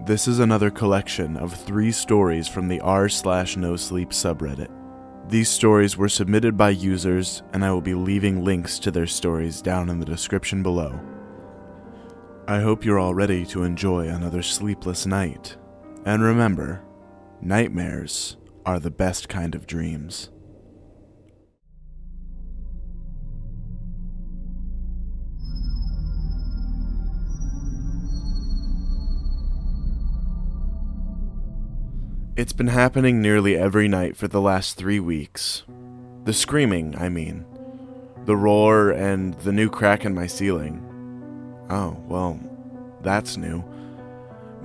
This is another collection of 3 stories from the r/NoSleep subreddit. These stories were submitted by users, and I will be leaving links to their stories down in the description below. I hope you're all ready to enjoy another sleepless night. And remember, nightmares are the best kind of dreams. It's been happening nearly every night for the last 3 weeks. The screaming, I mean. The roar and the new crack in my ceiling. Oh, well, that's new.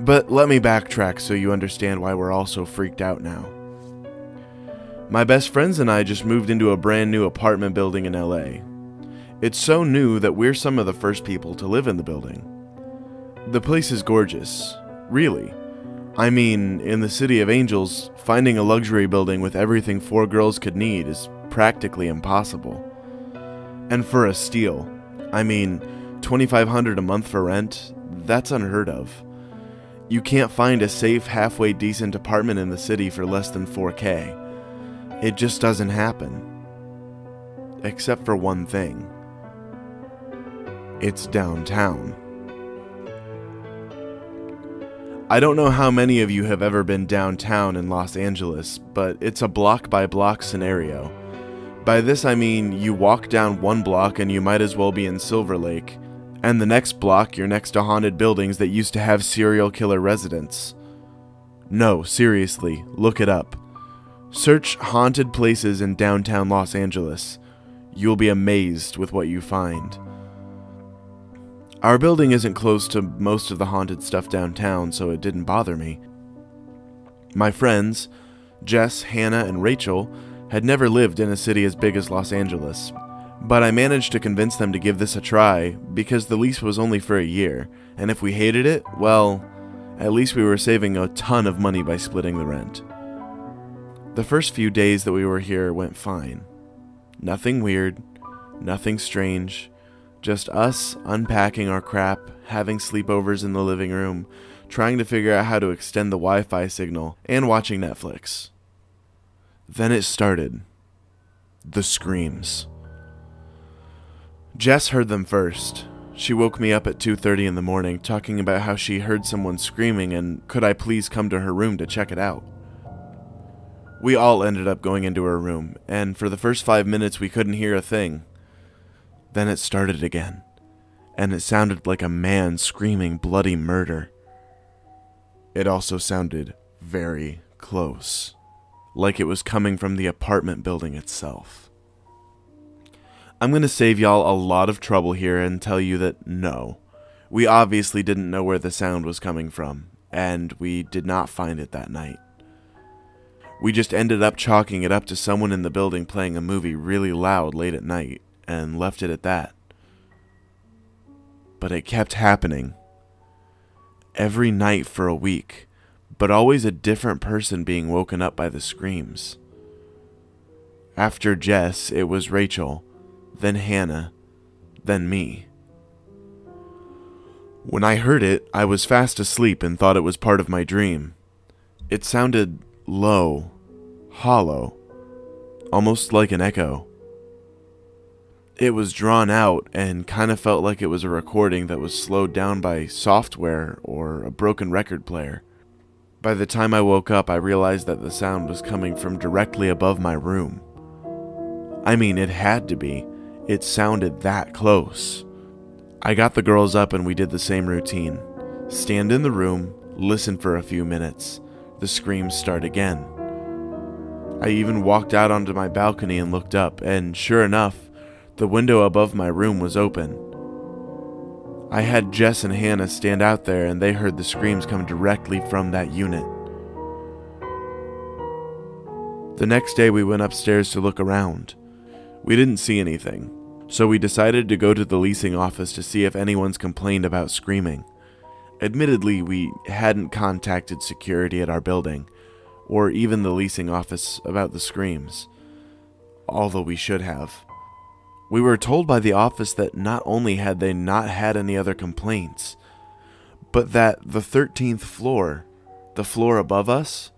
But let me backtrack so you understand why we're all so freaked out now. My best friends and I just moved into a brand new apartment building in LA. It's so new that we're some of the first people to live in the building. The place is gorgeous, really. I mean, in the City of Angels, finding a luxury building with everything 4 girls could need is practically impossible. And for a steal, I mean, $2,500 a month for rent, that's unheard of. You can't find a safe, halfway decent apartment in the city for less than $4K. It just doesn't happen. Except for one thing. It's downtown. I don't know how many of you have ever been downtown in Los Angeles, but it's a block-by-block scenario. By this I mean you walk down one block and you might as well be in Silver Lake, and the next block you're next to haunted buildings that used to have serial killer residents. No, seriously, look it up. Search haunted places in downtown Los Angeles. You'll be amazed with what you find. Our building isn't close to most of the haunted stuff downtown, so it didn't bother me. My friends, Jess, Hannah, and Rachel, had never lived in a city as big as Los Angeles, but I managed to convince them to give this a try because the lease was only for a year, and if we hated it, well, at least we were saving a ton of money by splitting the rent. The first few days that we were here went fine. Nothing weird, nothing strange. Just us unpacking our crap, having sleepovers in the living room, trying to figure out how to extend the Wi-Fi signal, and watching Netflix. Then it started. The screams. Jess heard them first. She woke me up at 2:30 in the morning talking about how she heard someone screaming and could I please come to her room to check it out. We all ended up going into her room, and for the first 5 minutes we couldn't hear a thing. Then it started again, and it sounded like a man screaming bloody murder. It also sounded very close, like it was coming from the apartment building itself. I'm going to save y'all a lot of trouble here and tell you that no, we obviously didn't know where the sound was coming from, and we did not find it that night. We just ended up chalking it up to someone in the building playing a movie really loud late at night, and left it at that. But it kept happening. Every night for a week, but always a different person being woken up by the screams. After Jess, it was Rachel, then Hannah, then me. When I heard it, I was fast asleep and thought it was part of my dream. It sounded low, hollow, almost like an echo. It was drawn out and kind of felt like it was a recording that was slowed down by software or a broken record player. By the time I woke up, I realized that the sound was coming from directly above my room. I mean, it had to be. It sounded that close. I got the girls up and we did the same routine. Stand in the room, listen for a few minutes. The screams start again. I even walked out onto my balcony and looked up, and sure enough, the window above my room was open. I had Jess and Hannah stand out there and they heard the screams come directly from that unit. The next day we went upstairs to look around. We didn't see anything, so we decided to go to the leasing office to see if anyone's complained about screaming. Admittedly, we hadn't contacted security at our building, or even the leasing office about the screams, although we should have. We were told by the office that not only had they not had any other complaints, but that the 13th floor, the floor above us,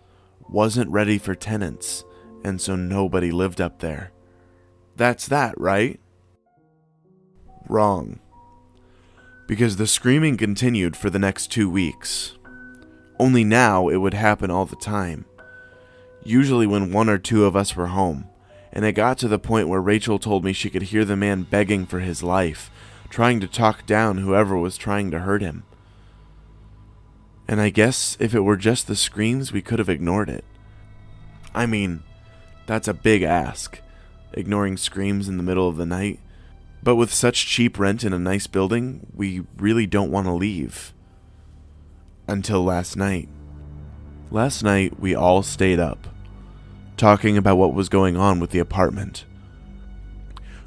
wasn't ready for tenants, and so nobody lived up there. That's that, right? Wrong. Because the screaming continued for the next 2 weeks. Only now it would happen all the time. Usually when 1 or 2 of us were home, and it got to the point where Rachel told me she could hear the man begging for his life, trying to talk down whoever was trying to hurt him. And I guess if it were just the screams, we could have ignored it. I mean, that's a big ask, ignoring screams in the middle of the night. But with such cheap rent in a nice building, we really don't want to leave. Until last night. Last night, we all stayed up, talking about what was going on with the apartment.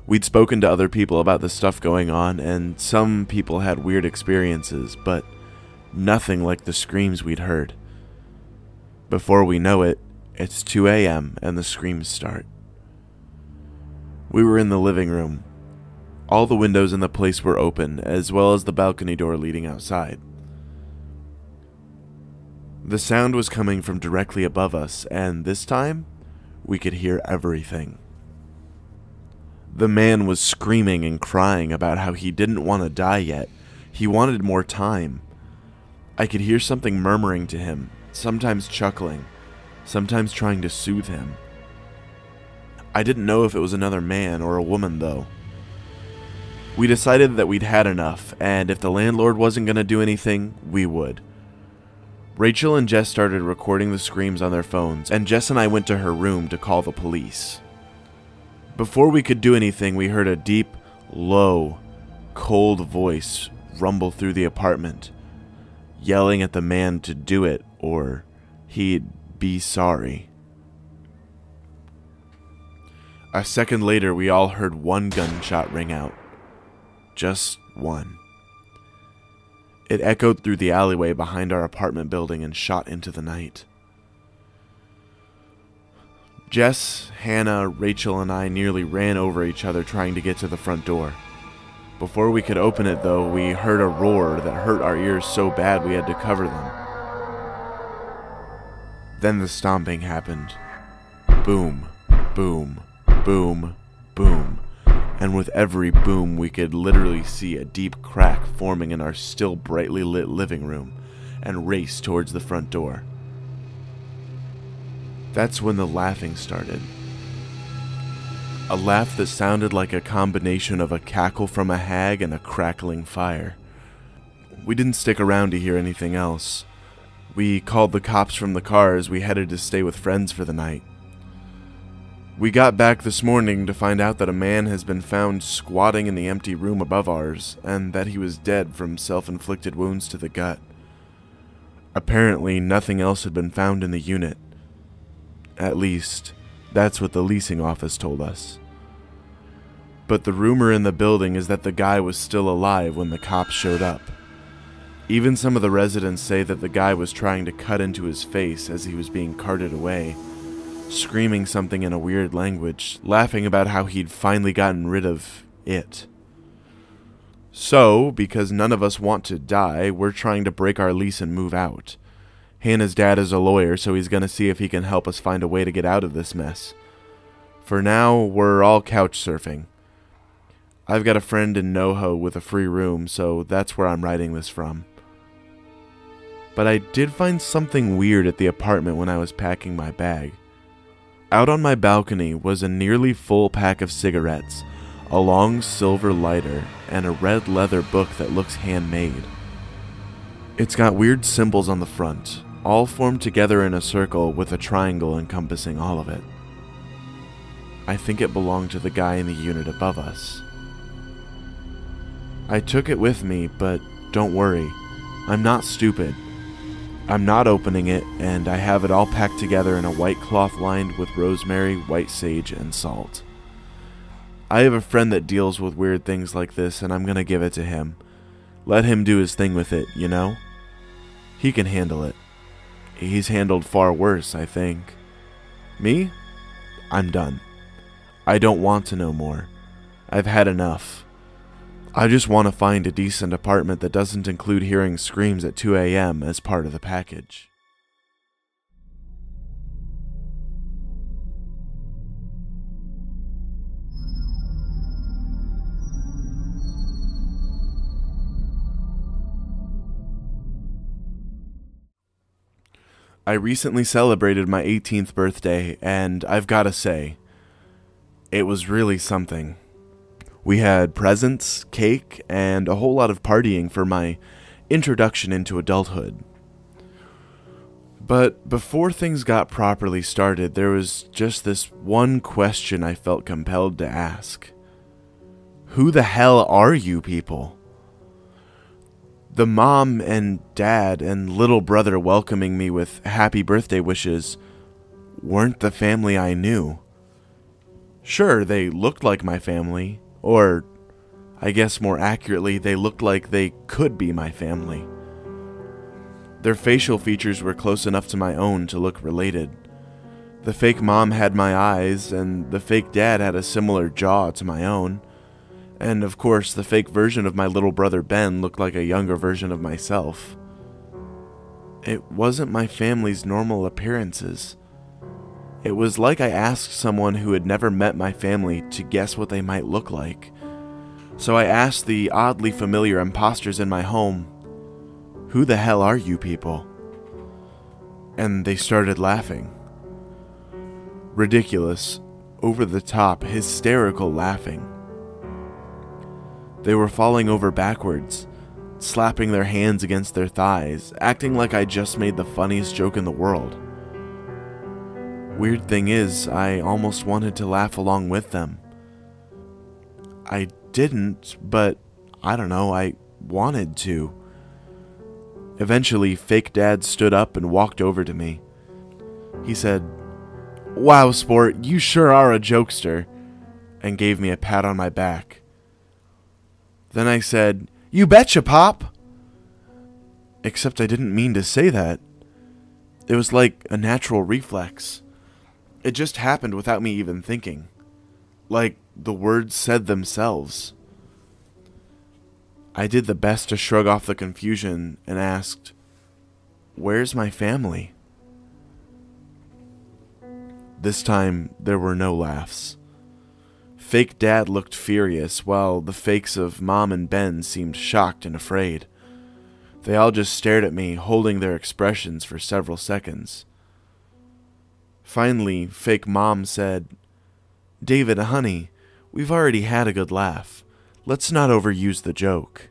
We'd spoken to other people about the stuff going on, and some people had weird experiences, but nothing like the screams we'd heard. Before we know it, it's 2 a.m. and the screams start. We were in the living room. All the windows in the place were open, as well as the balcony door leading outside. The sound was coming from directly above us, and this time, we could hear everything. The man was screaming and crying about how he didn't want to die yet. He wanted more time. I could hear something murmuring to him, sometimes chuckling, sometimes trying to soothe him. I didn't know if it was another man or a woman, though. We decided that we'd had enough, and if the landlord wasn't going to do anything, we would. Rachel and Jess started recording the screams on their phones, and Jess and I went to her room to call the police. Before we could do anything, we heard a deep, low, cold voice rumble through the apartment, yelling at the man to do it, or he'd be sorry. A second later, we all heard one gunshot ring out. Just one. It echoed through the alleyway behind our apartment building and shot into the night. Jess, Hannah, Rachel, and I nearly ran over each other trying to get to the front door. Before we could open it, though, we heard a roar that hurt our ears so bad we had to cover them. Then the stomping happened. Boom, boom, boom, boom. And with every boom, we could literally see a deep crack forming in our still brightly lit living room and race towards the front door. That's when the laughing started. A laugh that sounded like a combination of a cackle from a hag and a crackling fire. We didn't stick around to hear anything else. We called the cops from the car as we headed to stay with friends for the night. We got back this morning to find out that a man has been found squatting in the empty room above ours, and that he was dead from self-inflicted wounds to the gut. Apparently, nothing else had been found in the unit. At least, that's what the leasing office told us. But the rumor in the building is that the guy was still alive when the cops showed up. Even some of the residents say that the guy was trying to cut into his face as he was being carted away, screaming something in a weird language, laughing about how he'd finally gotten rid of it. So, because none of us want to die, we're trying to break our lease and move out. Hannah's dad is a lawyer, so he's going to see if he can help us find a way to get out of this mess. For now, we're all couch surfing. I've got a friend in NoHo with a free room, so that's where I'm writing this from. But I did find something weird at the apartment when I was packing my bag. Out on my balcony was a nearly full pack of cigarettes, a long silver lighter, and a red leather book that looks handmade. It's got weird symbols on the front, all formed together in a circle with a triangle encompassing all of it. I think it belonged to the guy in the unit above us. I took it with me, but don't worry, I'm not stupid. I'm not opening it, and I have it all packed together in a white cloth lined with rosemary, white sage, and salt. I have a friend that deals with weird things like this, and I'm gonna give it to him. Let him do his thing with it, you know? He can handle it. He's handled far worse, I think. Me? I'm done. I don't want to know more. I've had enough. I just want to find a decent apartment that doesn't include hearing screams at 2 a.m. as part of the package. I recently celebrated my 18th birthday, and I've got to say, it was really something. We had presents, cake, and a whole lot of partying for my introduction into adulthood. But before things got properly started, there was just this one question I felt compelled to ask. Who the hell are you people? The mom and dad and little brother welcoming me with happy birthday wishes weren't the family I knew. Sure, they looked like my family, or I guess more accurately, they looked like they could be my family. Their facial features were close enough to my own to look related. The fake mom had my eyes, and the fake dad had a similar jaw to my own. And of course, the fake version of my little brother Ben looked like a younger version of myself. It wasn't my family's normal appearances. It was like I asked someone who had never met my family to guess what they might look like. So I asked the oddly familiar imposters in my home, "Who the hell are you people?" And they started laughing. Ridiculous, over-the-top, hysterical laughing. They were falling over backwards, slapping their hands against their thighs, acting like I just made the funniest joke in the world. Weird thing is, I almost wanted to laugh along with them. I didn't, but I don't know, I wanted to. Eventually, fake dad stood up and walked over to me. He said, "Wow, sport, you sure are a jokester," and gave me a pat on my back. Then I said, "You betcha, Pop!" Except I didn't mean to say that. It was like a natural reflex. It just happened without me even thinking. Like the words said themselves. I did the best to shrug off the confusion and asked, "Where's my family?" This time, there were no laughs. Fake dad looked furious, while the fakes of mom and Ben seemed shocked and afraid. They all just stared at me, holding their expressions for several seconds. Finally, fake mom said, "David, honey, we've already had a good laugh. Let's not overuse the joke."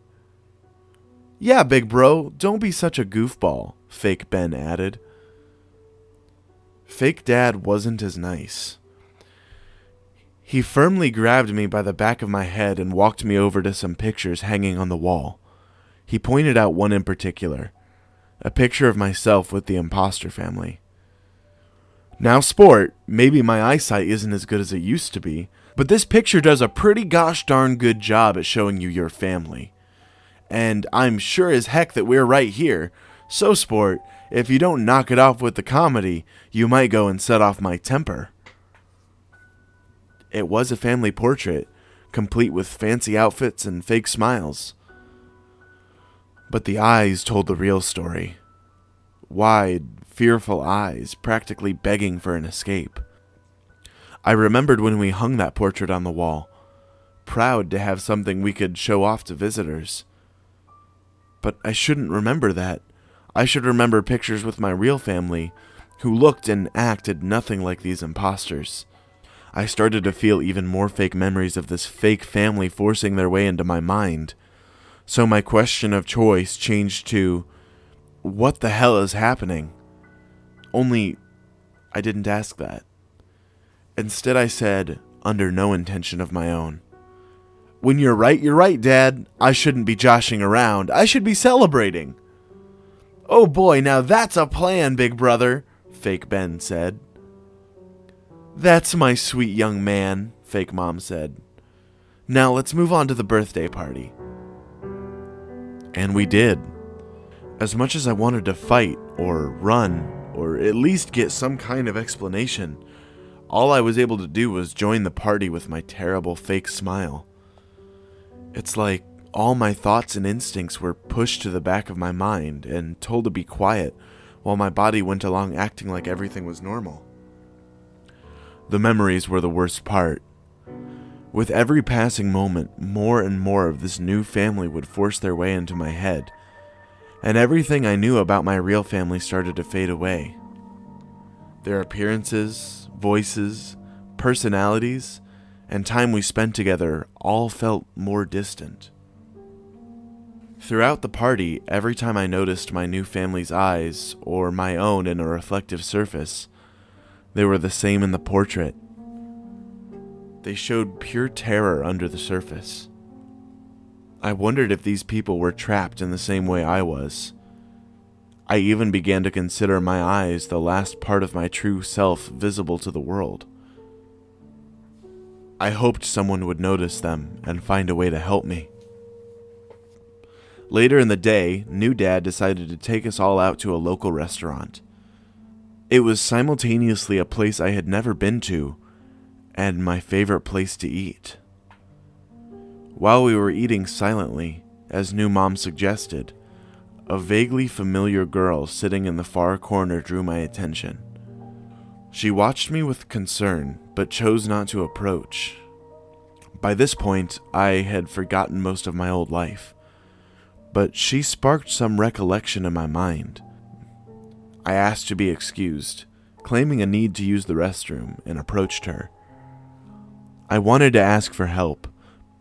"Yeah, big bro, don't be such a goofball," fake Ben added. Fake dad wasn't as nice. He firmly grabbed me by the back of my head and walked me over to some pictures hanging on the wall. He pointed out one in particular, a picture of myself with the imposter family. "Now, sport, maybe my eyesight isn't as good as it used to be, but this picture does a pretty gosh darn good job at showing you your family. And I'm sure as heck that we're right here, so sport, if you don't knock it off with the comedy, you might go and set off my temper." It was a family portrait, complete with fancy outfits and fake smiles. But the eyes told the real story. Wide, fearful eyes, practically begging for an escape. I remembered when we hung that portrait on the wall, proud to have something we could show off to visitors. But I shouldn't remember that. I should remember pictures with my real family, who looked and acted nothing like these imposters. I started to feel even more fake memories of this fake family forcing their way into my mind. So my question of choice changed to, what the hell is happening? Only, I didn't ask that. Instead I said, under no intention of my own, "When you're right, Dad. I shouldn't be joshing around. I should be celebrating." "Oh boy, now that's a plan, big brother," fake Ben said. "That's my sweet young man," fake mom said. "Now let's move on to the birthday party." And we did. As much as I wanted to fight, or run, or at least get some kind of explanation, all I was able to do was join the party with my terrible fake smile. It's like All my thoughts and instincts were pushed to the back of my mind and told to be quiet, while my body went along acting like everything was normal. The memories were the worst part. With every passing moment, more and more of this new family would force their way into my head, and everything I knew about my real family started to fade away. Their appearances, voices, personalities, and time we spent together all felt more distant. Throughout the party, every time I noticed my new family's eyes, or my own in a reflective surface, they were the same in the portrait. They showed pure terror under the surface. I wondered if these people were trapped in the same way I was. I even began to consider my eyes the last part of my true self visible to the world. I hoped someone would notice them and find a way to help me. Later in the day, new Dad decided to take us all out to a local restaurant. It was simultaneously a place I had never been to, and my favorite place to eat. While we were eating silently, as new Mom suggested, a vaguely familiar girl sitting in the far corner drew my attention. She watched me with concern, but chose not to approach. By this point, I had forgotten most of my old life, but she sparked some recollection in my mind. I asked to be excused, claiming a need to use the restroom, and approached her. I wanted to ask for help.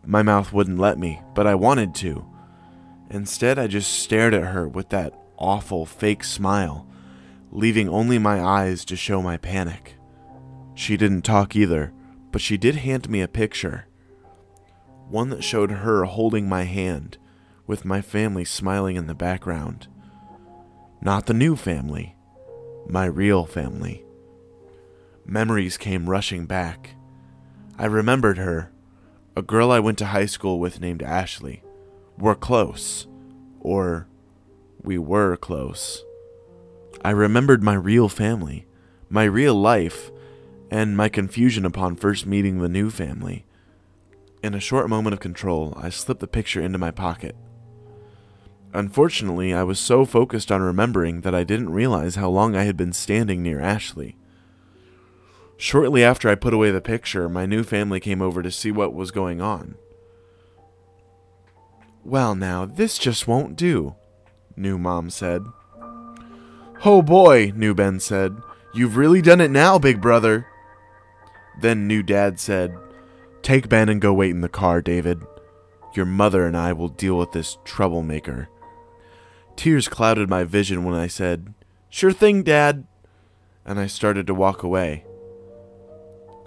My mouth wouldn't let me, but I wanted to. Instead, I just stared at her with that awful fake smile, leaving only my eyes to show my panic. She didn't talk either, but she did hand me a picture. One that showed her holding my hand, with my family smiling in the background. Not the new family, my real family. Memories came rushing back. I remembered her, a girl I went to high school with named Ashley. We're close, or we were close. I remembered my real family, my real life, and my confusion upon first meeting the new family. In a short moment of control, I slipped the picture into my pocket. Unfortunately, I was so focused on remembering that I didn't realize how long I had been standing near Ashley. Shortly after I put away the picture, my new family came over to see what was going on. "Well now, this just won't do," new Mom said. "Oh boy," new Ben said. "You've really done it now, big brother." Then new Dad said, "Take Ben and go wait in the car, David. Your mother and I will deal with this troublemaker." Tears clouded my vision when I said, "Sure thing, Dad," and I started to walk away.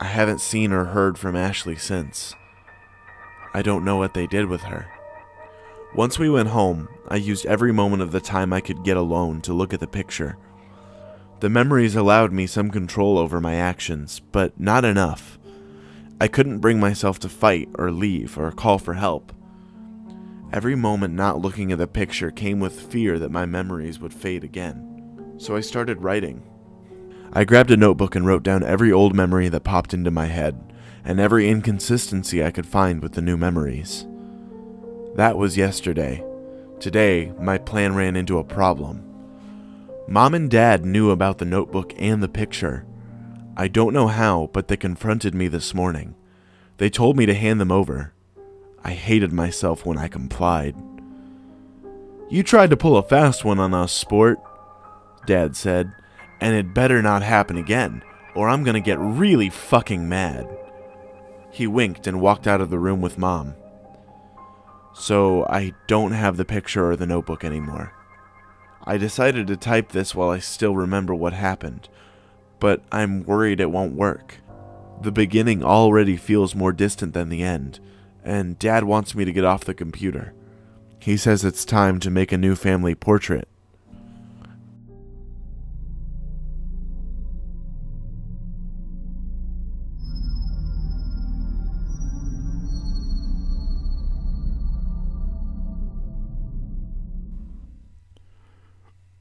I haven't seen or heard from Ashley since. I don't know what they did with her. Once we went home, I used every moment of the time I could get alone to look at the picture. The memories allowed me some control over my actions, but not enough. I couldn't bring myself to fight or leave or call for help. Every moment not looking at the picture came with fear that my memories would fade again. So I started writing. I grabbed a notebook and wrote down every old memory that popped into my head, and every inconsistency I could find with the new memories. That was yesterday. Today, my plan ran into a problem. Mom and Dad knew about the notebook and the picture. I don't know how, but they confronted me this morning. They told me to hand them over. I hated myself when I complied. "You tried to pull a fast one on us, sport," Dad said. "And it better not happen again, or I'm gonna get really fucking mad." He winked and walked out of the room with Mom. So I don't have the picture or the notebook anymore. I decided to type this while I still remember what happened, but I'm worried it won't work. The beginning already feels more distant than the end, and Dad wants me to get off the computer. He says it's time to make a new family portrait.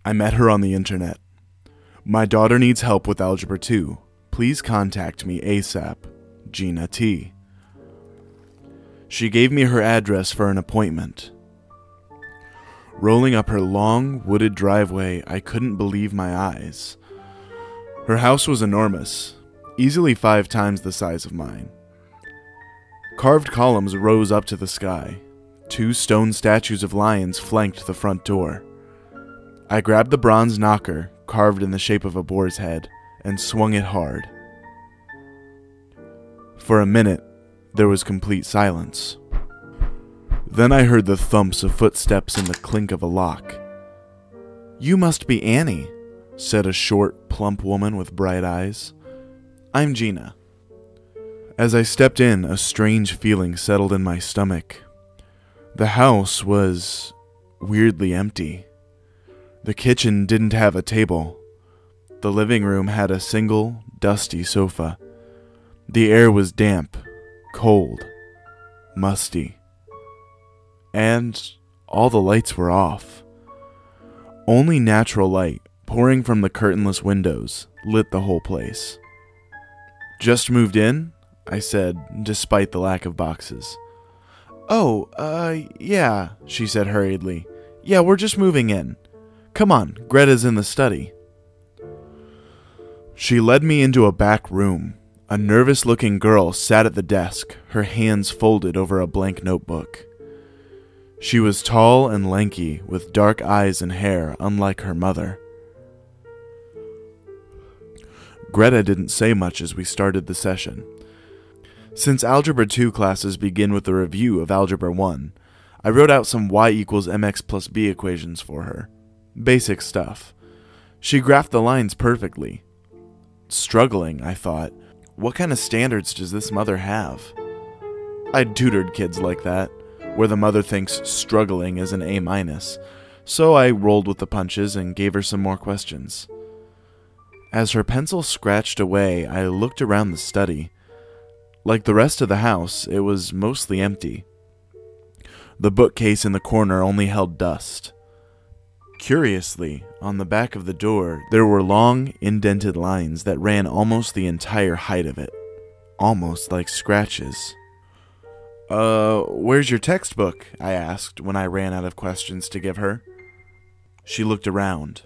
I met her on the internet. My daughter needs help with Algebra 2. Please contact me ASAP. Gina T. She gave me her address for an appointment. Rolling up her long, wooded driveway, I couldn't believe my eyes. Her house was enormous, easily 5 times the size of mine. Carved columns rose up to the sky. 2 stone statues of lions flanked the front door. I grabbed the bronze knocker, carved in the shape of a boar's head, and swung it hard. For a minute, there was complete silence. Then I heard the thumps of footsteps and the clink of a lock. "You must be Annie," said a short, plump woman with bright eyes. "I'm Gina." As I stepped in, a strange feeling settled in my stomach. The house was weirdly empty. The kitchen didn't have a table. The living room had a single, dusty sofa. The air was damp, cold, musty. And all the lights were off. Only natural light, pouring from the curtainless windows, lit the whole place. "Just moved in?" I said, despite the lack of boxes. "Oh, yeah," she said hurriedly. "Yeah, we're just moving in. Come on, Greta's in the study." She led me into a back room. A nervous-looking girl sat at the desk, her hands folded over a blank notebook. She was tall and lanky, with dark eyes and hair unlike her mother. Greta didn't say much as we started the session. Since Algebra 2 classes begin with a review of Algebra 1, I wrote out some y equals mx plus b equations for her. Basic stuff. She graphed the lines perfectly. Struggling, I thought. What kind of standards does this mother have? I'd tutored kids like that, where the mother thinks struggling is an A-, so I rolled with the punches and gave her some more questions. As her pencil scratched away, I looked around the study. Like the rest of the house, it was mostly empty. The bookcase in the corner only held dust. Curiously, on the back of the door, there were long, indented lines that ran almost the entire height of it, almost like scratches. Where's your textbook?" I asked when I ran out of questions to give her. She looked around.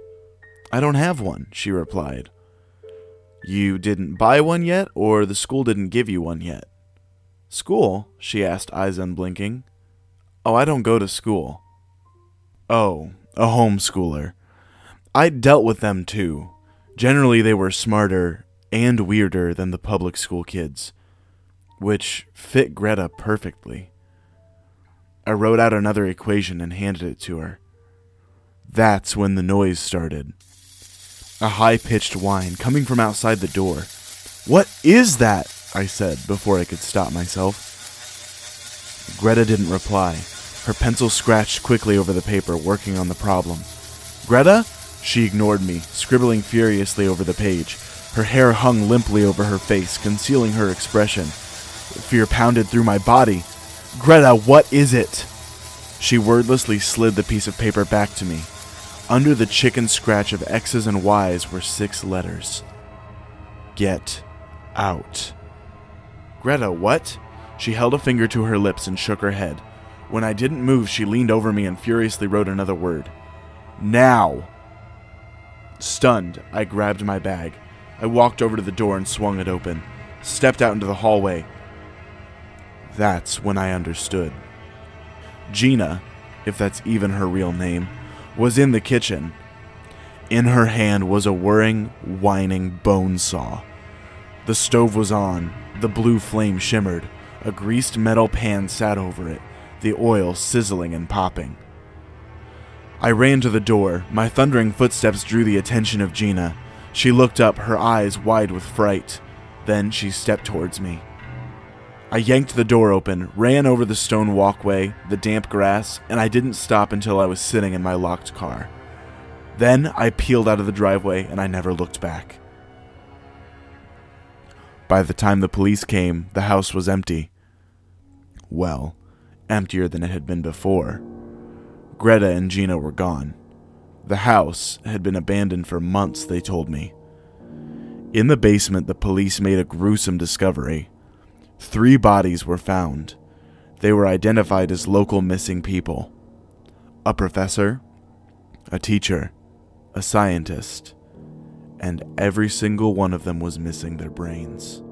"I don't have one," she replied. "You didn't buy one yet, or the school didn't give you one yet?" "School?" she asked, eyes unblinking. "Oh, I don't go to school." "Oh, a homeschooler. I dealt with them too. Generally they were smarter and weirder than the public school kids, which fit Greta perfectly." I wrote out another equation and handed it to her. That's when the noise started. A high-pitched whine coming from outside the door. "What is that?" I said before I could stop myself. Greta didn't reply. Her pencil scratched quickly over the paper, working on the problem. "Greta?" She ignored me, scribbling furiously over the page. Her hair hung limply over her face, concealing her expression. Fear pounded through my body. "Greta, what is it?" She wordlessly slid the piece of paper back to me. Under the chicken scratch of X's and Y's were 6 letters. "Get out." "Greta, what?" She held a finger to her lips and shook her head. When I didn't move, she leaned over me and furiously wrote another word. "Now." Stunned, I grabbed my bag. I walked over to the door and swung it open. Stepped out into the hallway. That's when I understood. Gina, if that's even her real name, was in the kitchen. In her hand was a whirring, whining bone saw. The stove was on. The blue flame shimmered. A greased metal pan sat over it, the oil sizzling and popping. I ran to the door. My thundering footsteps drew the attention of Gina. She looked up, her eyes wide with fright. Then she stepped towards me. I yanked the door open, ran over the stone walkway, the damp grass, and I didn't stop until I was sitting in my locked car. Then I peeled out of the driveway and I never looked back. By the time the police came, the house was empty. Well, emptier than it had been before. Greta and Gina were gone. The house had been abandoned for months, they told me. In the basement, the police made a gruesome discovery. 3 bodies were found. They were identified as local missing people. A professor, a teacher, a scientist, and every single one of them was missing their brains.